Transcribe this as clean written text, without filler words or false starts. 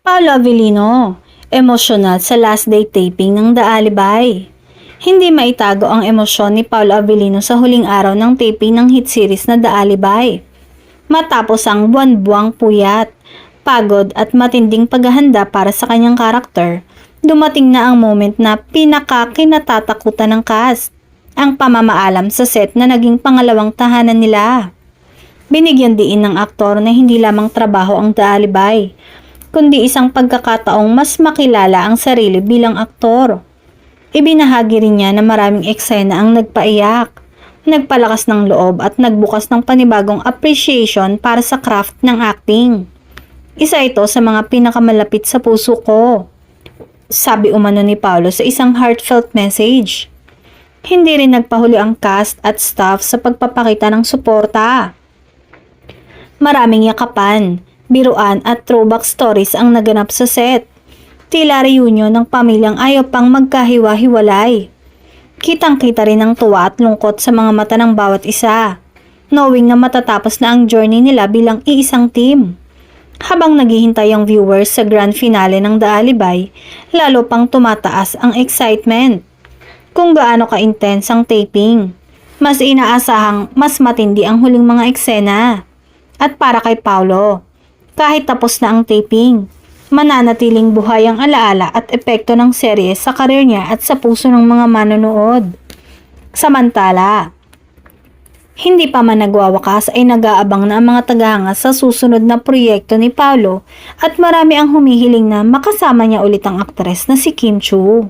Paolo Avellino, emosyonal sa last day taping ng The Alibay. Hindi maitago ang emosyon ni Paolo Avellino sa huling araw ng taping ng hit series na The Alibay. Matapos ang buwan-buwang puyat, pagod at matinding paghahanda para sa kanyang karakter, dumating na ang moment na pinaka-kinatatakutan ng cast, ang pamamaalam sa set na naging pangalawang tahanan nila. Binigyan diin ng aktor na hindi lamang trabaho ang The Alibay, kundi isang pagkakataong mas makilala ang sarili bilang aktor. Ibinahagi rin niya na maraming eksena ang nagpaiyak, nagpalakas ng loob at nagbukas ng panibagong appreciation para sa craft ng acting. Isa ito sa mga pinakamalapit sa puso ko, sabi umano ni Paolo sa isang heartfelt message. Hindi rin nagpahuli ang cast at staff sa pagpapakita ng suporta. Maraming yakapan, biruan at throwback stories ang naganap sa set. Tila reunion ng pamilyang ayaw pang magkahiwa-hiwalay. Kitang-kita rin ang tuwa at lungkot sa mga mata ng bawat isa, knowing na matatapos na ang journey nila bilang iisang team. Habang naghihintay ang viewers sa grand finale ng The Alibay, lalo pang tumataas ang excitement. Kung gaano ka-intense ang taping, mas inaasahang mas matindi ang huling mga eksena. At para kay Paolo, kahit tapos na ang taping, mananatiling buhay ang alaala at epekto ng serye sa karir niya at sa puso ng mga manonood. Samantala, hindi pa man nagwawakas ay nag-aabang na ang mga tagahanga sa susunod na proyekto ni Paolo at marami ang humihiling na makasama niya ulit ang aktres na si Kim Chiu.